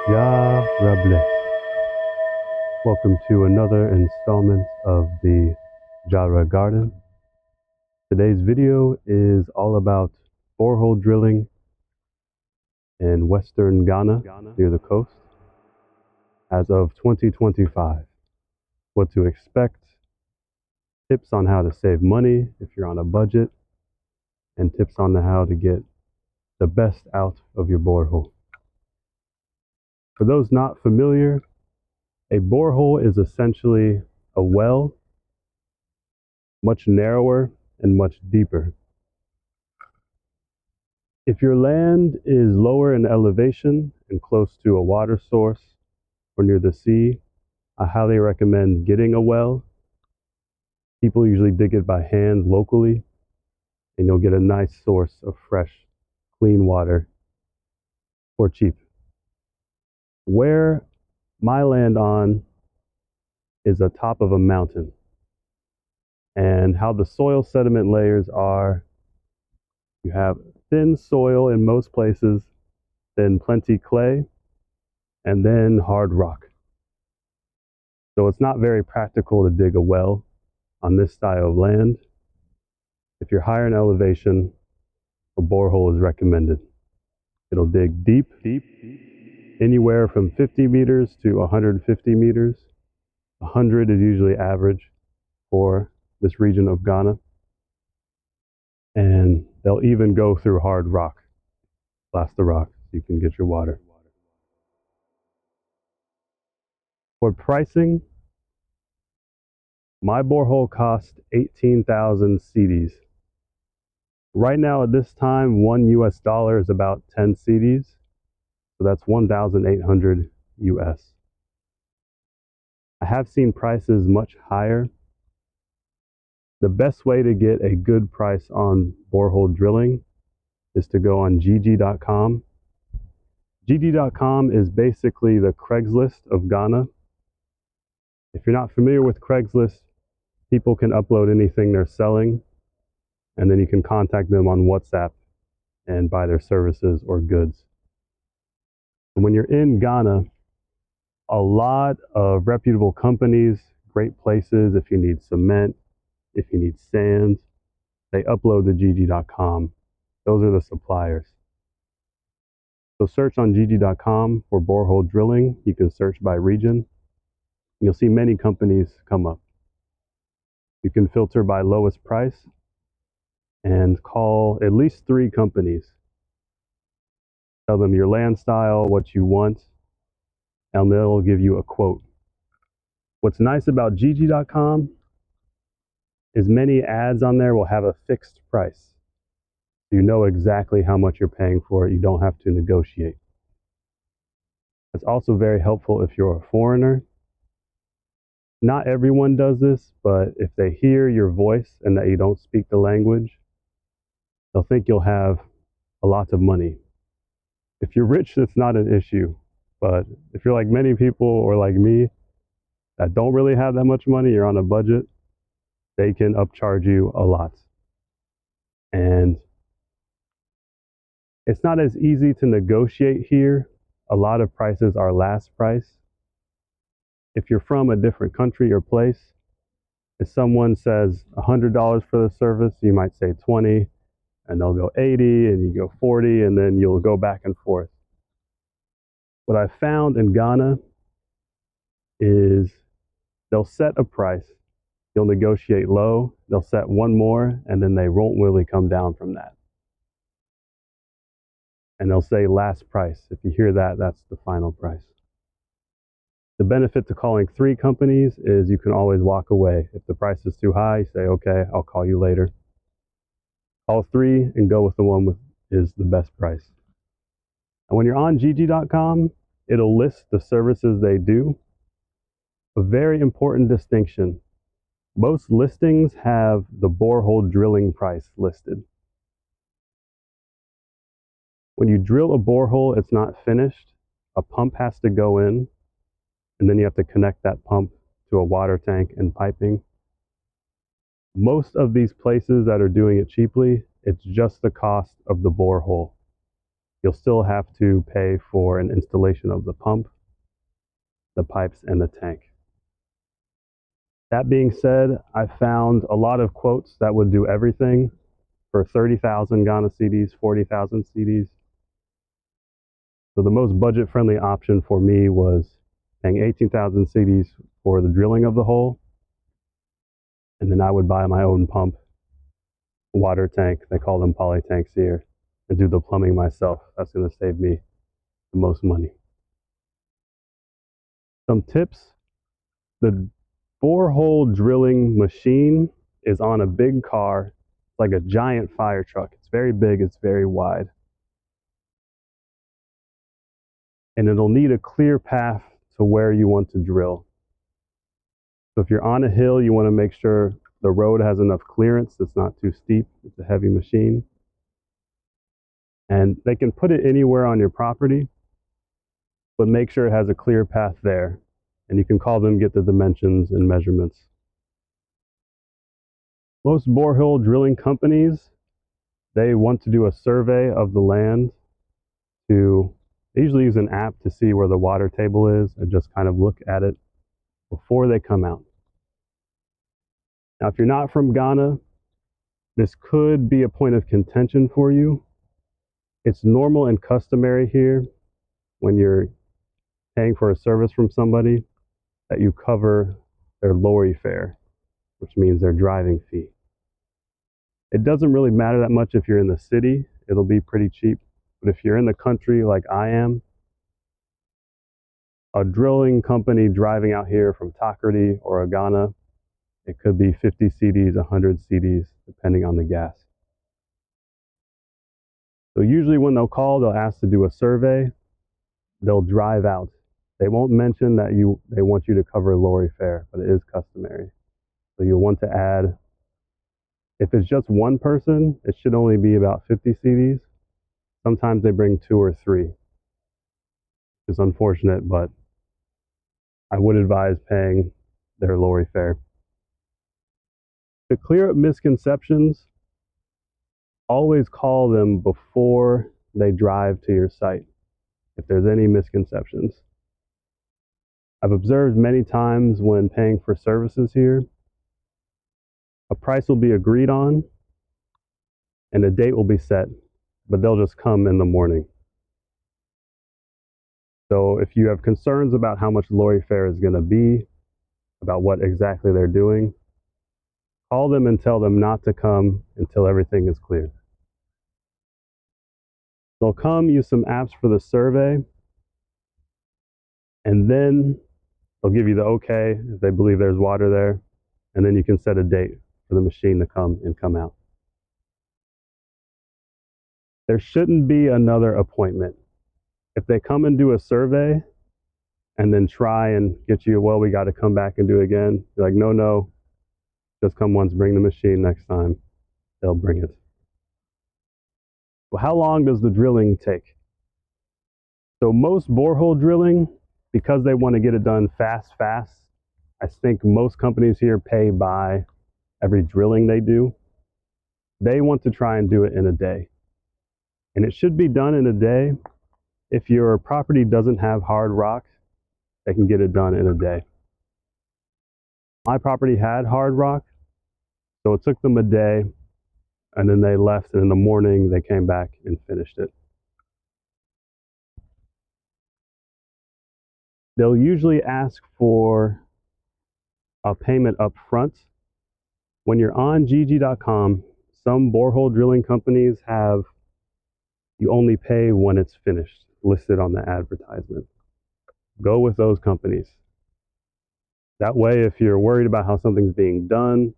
JARA. Welcome to another installment of the JARA Garden. Today's video is all about borehole drilling in western Ghana near the coast as of 2025. What to expect, tips on how to save money if you're on a budget, and tips on how to get the best out of your borehole. For those not familiar, a borehole is essentially a well, much narrower and much deeper. If your land is lower in elevation and close to a water source or near the sea, I highly recommend getting a well. People usually dig it by hand locally, and you'll get a nice source of fresh, clean water for cheap. Where my land on is atop of a mountain, and how the soil sediment layers are, you have thin soil in most places, then plenty clay, and then hard rock. So it's not very practical to dig a well on this style of land. If you're higher in elevation, a borehole is recommended. It'll dig deep, anywhere from 50 meters to 150 meters. 100 is usually average for this region of Ghana. And they'll even go through hard rock, blast the rock, so you can get your water. For pricing, my borehole cost 18,000 cedis. Right now at this time, $1 US is about 10 cedis. So that's 1,800 US. I have seen prices much higher. The best way to get a good price on borehole drilling is to go on gg.com. gg.com is basically the Craigslist of Ghana. If you're not familiar with Craigslist, people can upload anything they're selling, and then you can contact them on WhatsApp and buy their services or goods. And when you're in Ghana, a lot of reputable companies, great places if you need cement, if you need sand, they upload to gg.com. Those are the suppliers. So search on gg.com for borehole drilling. You can search by region. You'll see many companies come up. You can filter by lowest price and call at least 3 companies. Tell them your land style, what you want, and they'll give you a quote. What's nice about gg.com is many ads on there will have a fixed price. You know exactly how much you're paying for it. You don't have to negotiate. It's also very helpful if you're a foreigner. Not everyone does this, but if they hear your voice and that you don't speak the language, they'll think you'll have a lot of money. If you're rich, it's not an issue. But if you're like many people or like me that don't really have that much money, you're on a budget, they can upcharge you a lot. And it's not as easy to negotiate here. A lot of prices are last price. If you're from a different country or place, if someone says $100 for the service, you might say 20, and they'll go 80, and you go 40, and then you'll go back and forth. What I found in Ghana is they'll set a price, you'll negotiate low, they'll set one more, and then they won't really come down from that. And they'll say last price. If you hear that, that's the final price. The benefit to calling 3 companies is you can always walk away. If the price is too high, you say, okay, I'll call you later. Call 3 and go with the one with is the best price. And when you're on gg.com, it'll list the services they do. A very important distinction. Most listings have the borehole drilling price listed. When you drill a borehole, it's not finished. A pump has to go in, and then you have to connect that pump to a water tank and piping. Most of these places that are doing it cheaply, it's just the cost of the borehole. you'll still have to pay for an installation of the pump, the pipes, and the tank. That being said, I found a lot of quotes that would do everything for 30,000 Ghana cedis, 40,000 cedis. So the most budget-friendly option for me was paying 18,000 cedis for the drilling of the hole, and then I would buy my own pump, water tank, they call them poly tanks here, and do the plumbing myself. That's going to save me the most money. Some tips: the borehole drilling machine is on a big car, like a giant fire truck. It's very big, it's very wide. And it'll need a clear path to where you want to drill. So if you're on a hill, you want to make sure the road has enough clearance, it's not too steep, it's a heavy machine. And they can put it anywhere on your property, but make sure it has a clear path there. And you can call them, get the dimensions and measurements. Most borehole drilling companies, they want to do a survey of the land. They usually use an app to see where the water table is and just kind of look at it before they come out. Now, if you're not from Ghana, this could be a point of contention for you. It's normal and customary here when you're paying for a service from somebody that you cover their lorry fare, which means their driving fee. It doesn't really matter that much if you're in the city, it'll be pretty cheap. But if you're in the country like I am, a drilling company driving out here from Takoradi or Ghana, it could be 50 cedis, 100 cedis, depending on the gas. So usually when they'll call, they'll ask to do a survey. They'll drive out. They won't mention that they want you to cover lorry fare, but it is customary. So you'll want to add, if it's just one person, it should only be about 50 cedis. Sometimes they bring 2 or 3. It's unfortunate, but I would advise paying their lorry fare. To clear up misconceptions, always call them before they drive to your site if there's any misconceptions. I've observed many times when paying for services here, a price will be agreed on and a date will be set, but they'll just come in the morning. So if you have concerns about how much lorry fare is going to be, about what exactly they're doing, call them and tell them not to come until everything is cleared. They'll come, use some apps for the survey, and then they'll give you the okay if they believe there's water there, and then you can set a date for the machine to come and come out. There shouldn't be another appointment. If they come and do a survey and then try and get you, well, we got to come back and do it again, you're like, no, just come once, bring the machine next time. They'll bring it. Well, how long does the drilling take? So most borehole drilling, because they want to get it done fast, I think most companies here pay by every drilling they do. They want to try and do it in a day. And it should be done in a day. If your property doesn't have hard rock, they can get it done in a day. My property had hard rock, so it took them a day, and then they left, and in the morning they came back and finished it. They'll usually ask for a payment up front. When you're on gg.com, some borehole drilling companies have you only pay when it's finished, listed on the advertisement. Go with those companies. That way, if you're worried about how something's being done,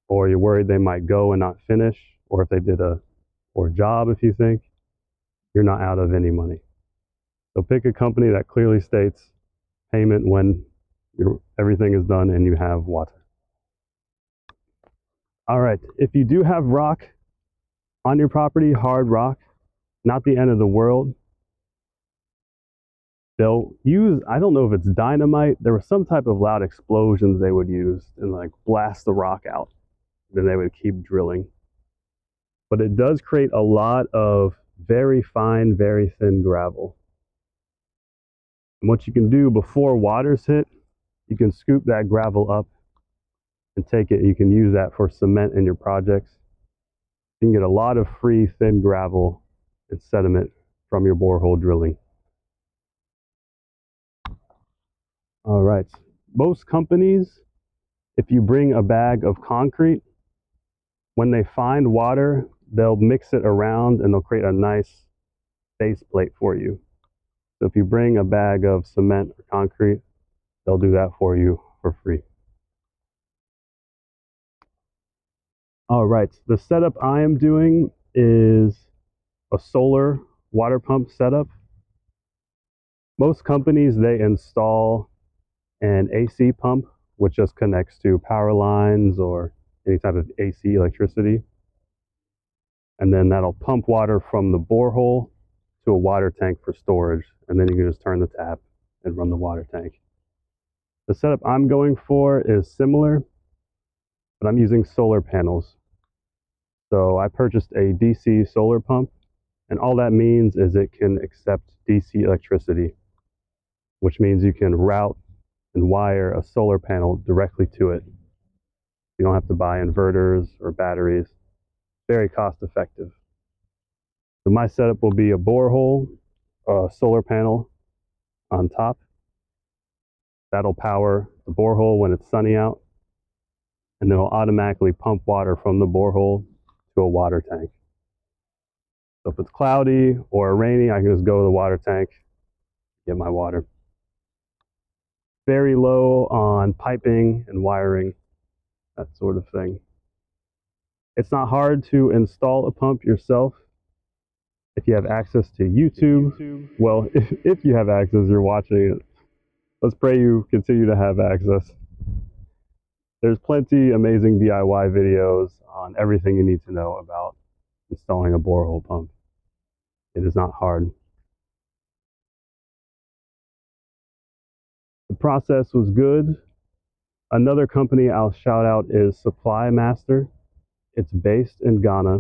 or you're worried they might go and not finish, or if they did a poor job, if you think, you're not out of any money. So pick a company that clearly states payment when everything is done and you have water. All right, if you do have rock on your property, hard rock, not the end of the world. They'll use, I don't know if it's dynamite, there was some type of loud explosions they would use and like blast the rock out. Then they would keep drilling. But it does create a lot of very fine, very thin gravel. And what you can do before waters hit, you can scoop that gravel up and take it. You can use that for cement in your projects. You can get a lot of free thin gravel and sediment from your borehole drilling. All right. Most companies, if you bring a bag of concrete, when they find water, they'll mix it around and they'll create a nice base plate for you. So if you bring a bag of cement or concrete, they'll do that for you for free. All right, the setup I am doing is a solar water pump setup. Most companies, they install an AC pump, which just connects to power lines or any type of AC electricity. And then that'll pump water from the borehole to a water tank for storage. And then you can just turn the tap and run the water tank. The setup I'm going for is similar, but I'm using solar panels. So I purchased a DC solar pump, and all that means is it can accept DC electricity, which means you can route and wire a solar panel directly to it. You don't have to buy inverters or batteries. Very cost effective. So my setup will be a borehole, a solar panel on top. That'll power the borehole when it's sunny out, and then it'll automatically pump water from the borehole to a water tank. So if it's cloudy or rainy, I can just go to the water tank, get my water. Very low on piping and wiring, that sort of thing. It's not hard to install a pump yourself if you have access to YouTube. Well, if you have access, you're watching it. Let's pray you continue to have access. There's plenty amazing DIY videos on everything you need to know about installing a borehole pump. It is not hard. The process was good. Another company I'll shout out is Supply Master. It's based in Ghana,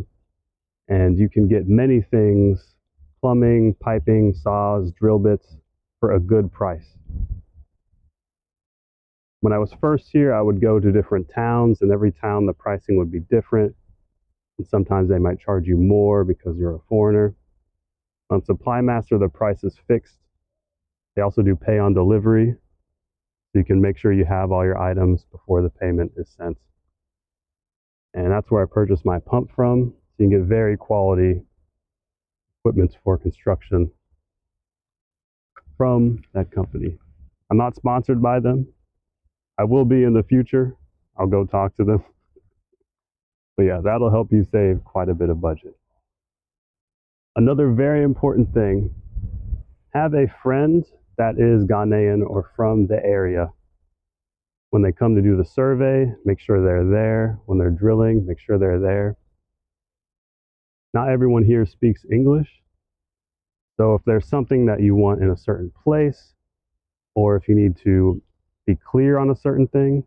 and you can get many things, plumbing, piping, saws, drill bits, for a good price. When I was first here, I would go to different towns, and every town the pricing would be different. And sometimes they might charge you more because you're a foreigner. On Supply Master, the price is fixed. They also do pay on delivery, so you can make sure you have all your items before the payment is sent. And that's where I purchased my pump from. So you can get very quality equipment for construction from that company. I'm not sponsored by them. I will be in the future. I'll go talk to them. But yeah, that'll help you save quite a bit of budget. Another very important thing, have a friend that is Ghanaian or from the area. When they come to do the survey, make sure they're there. When they're drilling, make sure they're there. Not everyone here speaks English. So if there's something that you want in a certain place, or if you need to be clear on a certain thing,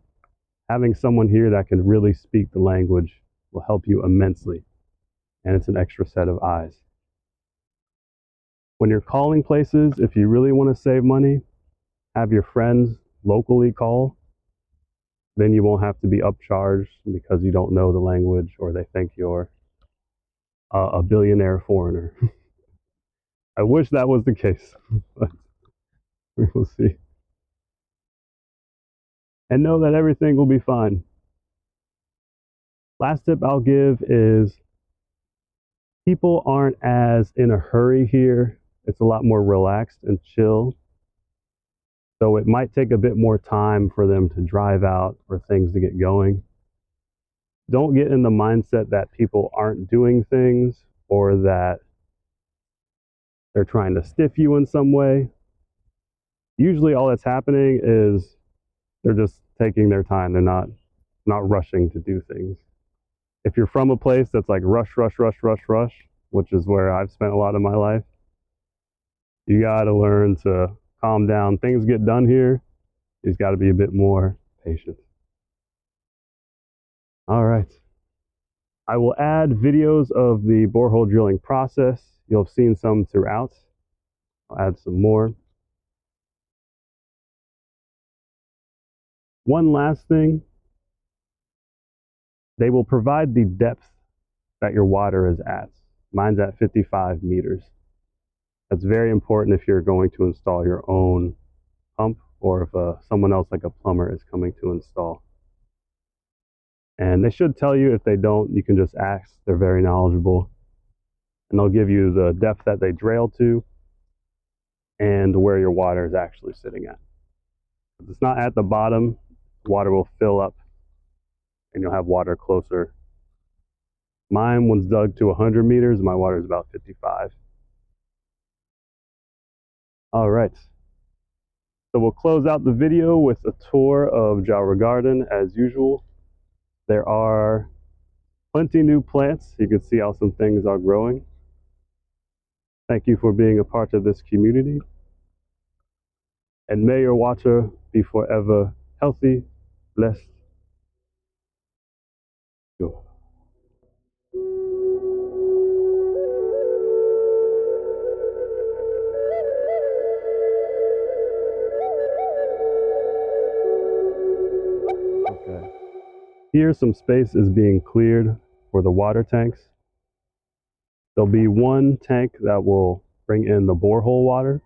having someone here that can really speak the language will help you immensely. And it's an extra set of eyes. When you're calling places, if you really want to save money, have your friends locally call. Then you won't have to be upcharged because you don't know the language or they think you're a billionaire foreigner. I wish that was the case, but we will see. And know that everything will be fine. Last tip I'll give is people aren't as in a hurry here. It's a lot more relaxed and chill. So it might take a bit more time for them to drive out or things to get going. Don't get in the mindset that people aren't doing things or that they're trying to stiff you in some way. Usually all that's happening is they're just taking their time. They're not rushing to do things. If you're from a place that's like rush, rush, rush, rush, rush, which is where I've spent a lot of my life, you got to learn to calm down. Things get done here. You just got to be a bit more patient. All right. I will add videos of the borehole drilling process. You'll have seen some throughout. I'll add some more. One last thing, they will provide the depth that your water is at. Mine's at 55 meters. That's very important if you're going to install your own pump, or if someone else like a plumber is coming to install. And they should tell you. If they don't, you can just ask. They're very knowledgeable. And they'll give you the depth that they drail to and where your water is actually sitting at. If it's not at the bottom, water will fill up and you'll have water closer. Mine was dug to 100 meters. My water is about 55. All right. So we'll close out the video with a tour of JARA Garden as usual. There are plenty new plants. You can see how some things are growing. Thank you for being a part of this community. And may your water be forever healthy, blessed. Go. Okay. Here some space is being cleared for the water tanks. There'll be one tank that will bring in the borehole water.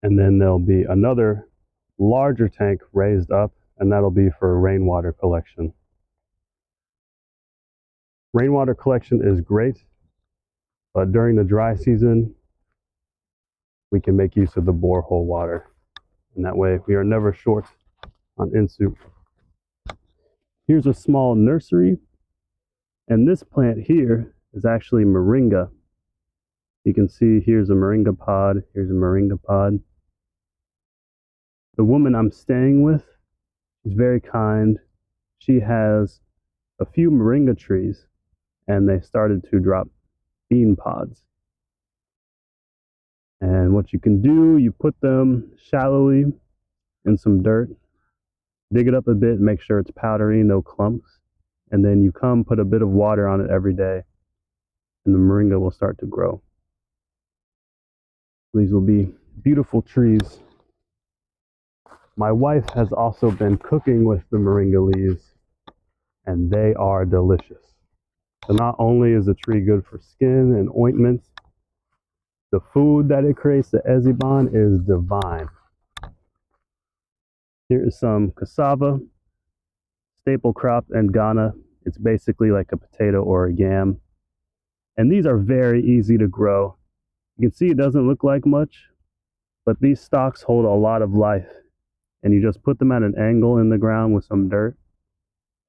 And then there'll be another larger tank raised up, and that'll be for rainwater collection. Rainwater collection is great, but during the dry season, we can make use of the borehole water. And that way we are never short on in-soup. Here's a small nursery, and this plant here is actually moringa. You can see here's a moringa pod, here's a moringa pod. The woman I'm staying with, she's very kind. She has a few moringa trees, and they started to drop bean pods. And what you can do, you put them shallowly in some dirt, dig it up a bit, make sure it's powdery, no clumps, and then you come put a bit of water on it every day, and the moringa will start to grow. These will be beautiful trees. My wife has also been cooking with the moringa leaves, and they are delicious. So not only is the tree good for skin and ointments, the food that it creates, the eziban, is divine. Here is some cassava, staple crop in Ghana. It's basically like a potato or a yam. And these are very easy to grow. You can see it doesn't look like much, but these stalks hold a lot of life. And you just put them at an angle in the ground with some dirt,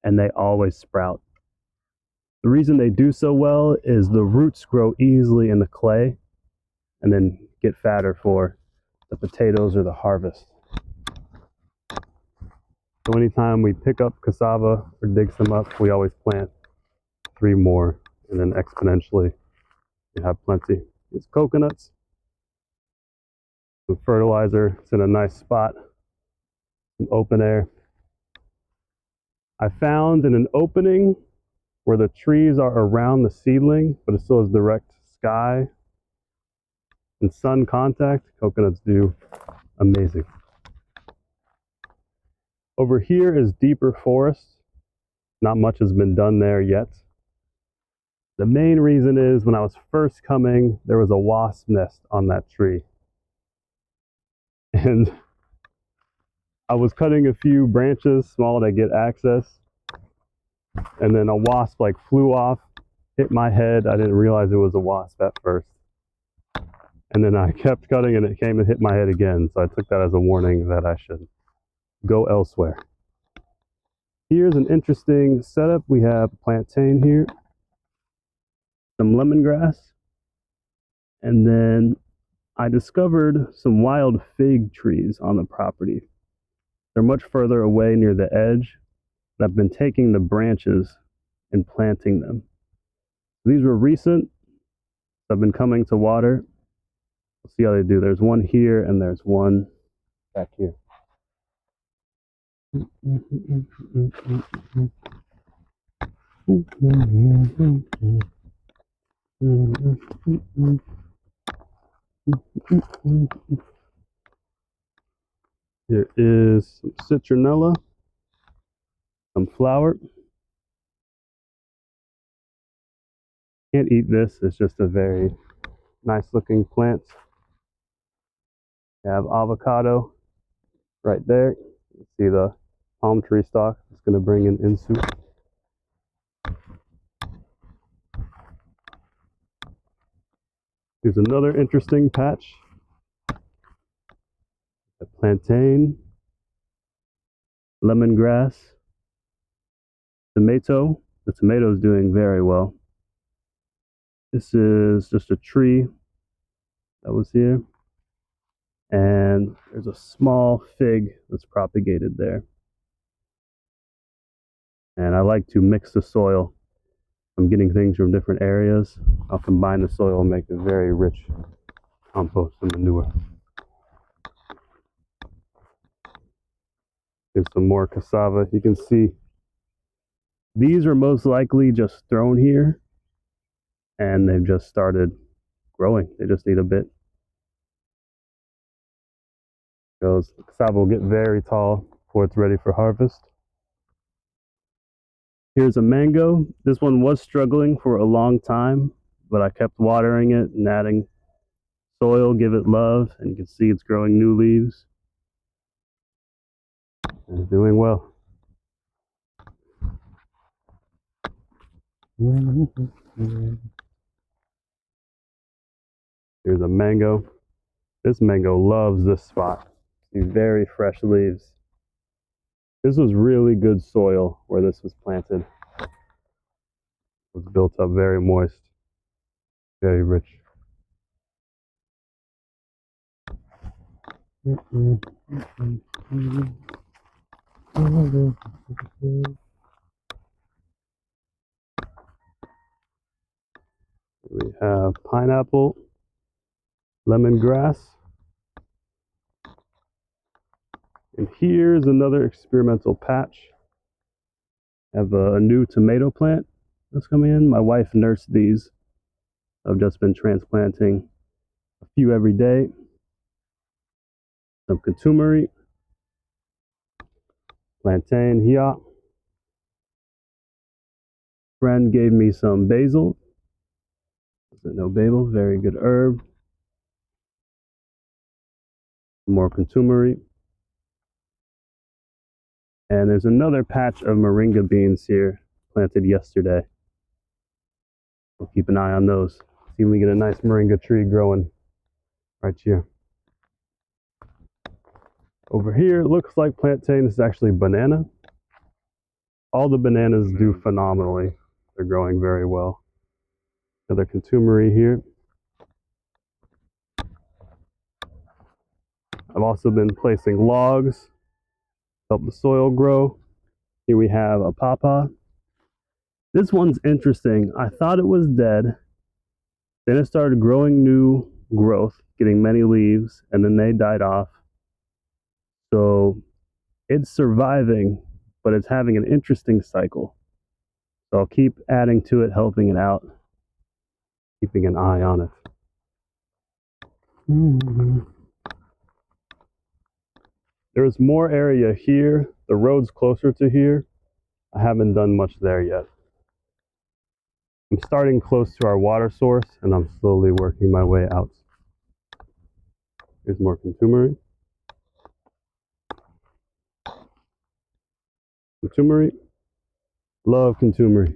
and they always sprout. The reason they do so well is the roots grow easily in the clay and then get fatter for the potatoes or the harvest. So anytime we pick up cassava or dig some up, we always plant 3 more, and then exponentially you have plenty. It's coconuts, some fertilizer. It's in a nice spot. Some open air. I found in an opening where the trees are around the seedling, but it still has direct sky and sun contact. Coconuts do amazing. Over here is deeper forest. Not much has been done there yet. The main reason is when I was first coming, there was a wasp nest on that tree. And I was cutting a few branches small to get access, and then a wasp like flew off, hit my head. I didn't realize it was a wasp at first. And then I kept cutting and it came and hit my head again. So I took that as a warning that I should go elsewhere. Here's an interesting setup. We have plantain here, some lemongrass, and then I discovered some wild fig trees on the property. They're much further away near the edge, but I've been taking the branches and planting them. These were recent. I've been coming to water. We'll see how they do. There's one here and there's one back here. Here is some citronella, some flower. Can't eat this, it's just a very nice looking plant. You have avocado right there. You see the palm tree stalk. It's going to bring in insu. Here's another interesting patch. The plantain, lemongrass, tomato. The tomato is doing very well. This is just a tree that was here. And there's a small fig that's propagated there. And I like to mix the soil. I'm getting things from different areas. I'll combine the soil and make a very rich compost and manure. Here's some more cassava. You can see these are most likely just thrown here and they've just started growing. They just need a bit. Because the cassava will get very tall before it's ready for harvest. Here's a mango. This one was struggling for a long time, but I kept watering it and adding soil, give it love, and you can see it's growing new leaves. And it's doing well. Here's a mango. This mango loves this spot. See very fresh leaves. This was really good soil where this was planted. It was built up very moist, very rich. We have pineapple, lemongrass, and here's another experimental patch. I have a new tomato plant that's coming in. My wife nursed these. I've just been transplanting a few every day. Some contumery, plantain here. Friend gave me some basil. No basil, very good herb. More contumery. And there's another patch of moringa beans here, planted yesterday. We'll keep an eye on those. See if we get a nice moringa tree growing right here. Over here, it looks like plantain. This is actually banana. All the bananas do phenomenally. They're growing very well. Another contumery here. I've also been placing logs to help the soil grow. Here we have a pawpaw. This one's interesting. I thought it was dead. Then it started growing new growth, getting many leaves, and then they died off. So it's surviving, but it's having an interesting cycle. So I'll keep adding to it, helping it out, keeping an eye on it. There's more area here. The road's closer to here. I haven't done much there yet. I'm starting close to our water source and I'm slowly working my way out. Here's more contumery. Contumery. Love contumery.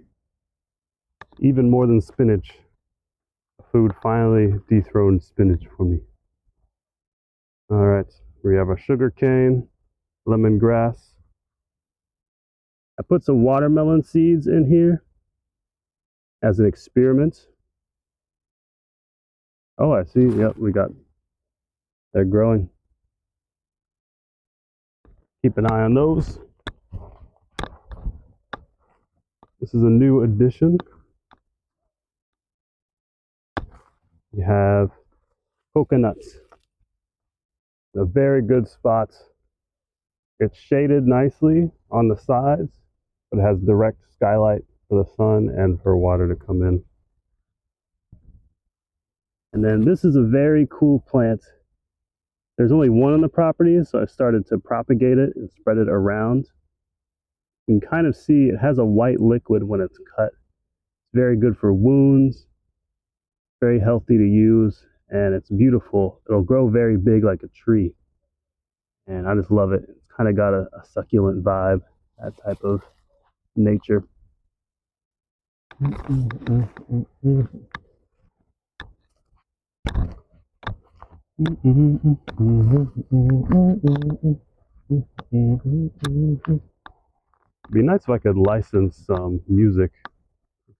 Even more than spinach. Food finally dethroned spinach for me. All right, we have our sugar cane, lemongrass. I put some watermelon seeds in here as an experiment. Oh, I see. Yep, they're growing. Keep an eye on those. This is a new addition. You have coconuts. A very good spot. It's shaded nicely on the sides, but it has direct skylight for the sun and for water to come in. And then this is a very cool plant. There's only one on the property, so I started to propagate it and spread it around. You can kind of see it has a white liquid when it's cut. It's very good for wounds, very healthy to use, and it's beautiful. It'll grow very big like a tree. And I just love it. It's kind of got a succulent vibe, that type of nature. It'd be nice if I could license some music,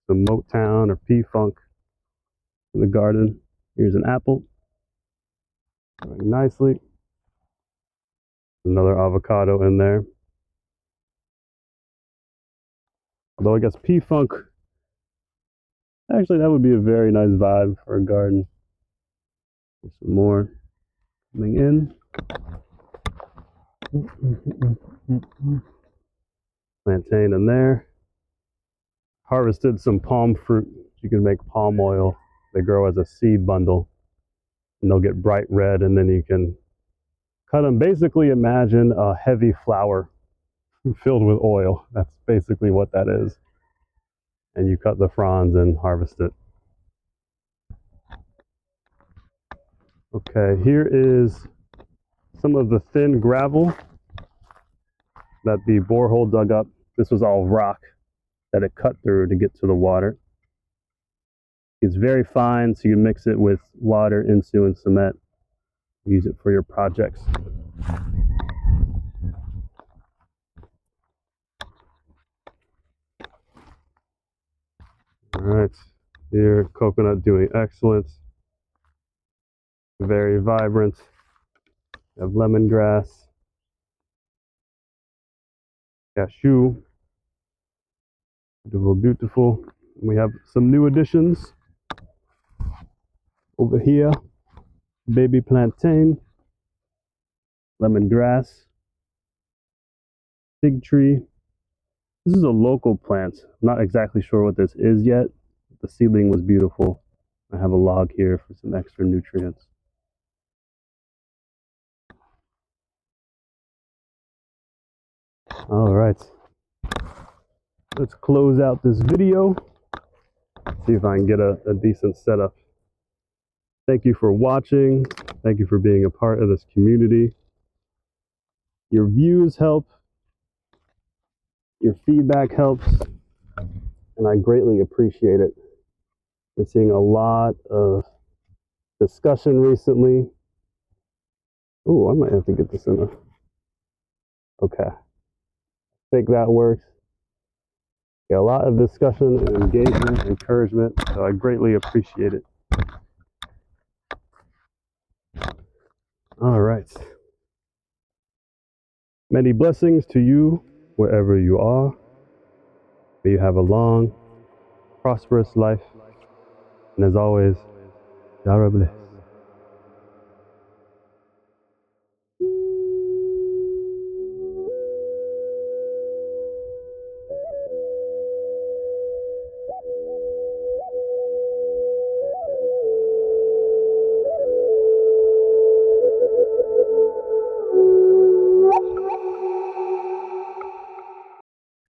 some Motown or P-Funk in the garden. Here's an apple, growing nicely. Another avocado in there. Although I guess P-Funk, actually that would be a very nice vibe for a garden. There's some more coming in. Plantain in there. Harvested some palm fruit. You can make palm oil. They grow as a seed bundle and they'll get bright red, and then you can cut them. Basically imagine a heavy flour filled with oil. That's basically what that is. And you cut the fronds and harvest it. Okay, here is some of the thin gravel that the borehole dug up. This was all rock that it cut through to get to the water. It's very fine, so you mix it with water, insu, and cement. Use it for your projects. All right, here, coconut doing excellent. Very vibrant. We have lemongrass, cashew, beautiful, beautiful. We have some new additions over here. Baby plantain, lemongrass, fig tree. This is a local plant. I'm not exactly sure what this is yet. The seedling was beautiful. I have a log here for some extra nutrients. All right, let's close out this video. See if I can get a decent setup. Thank you for watching. Thank you for being a part of this community. Your views help. Your feedback helps. And I greatly appreciate it. Been seeing a lot of discussion recently. Oh, I might have to get this in a... Okay. I think that works. Yeah, a lot of discussion and engagement, encouragement, so I greatly appreciate it. All right. Many blessings to you wherever you are. May you have a long, prosperous life. And as always, JARA bless.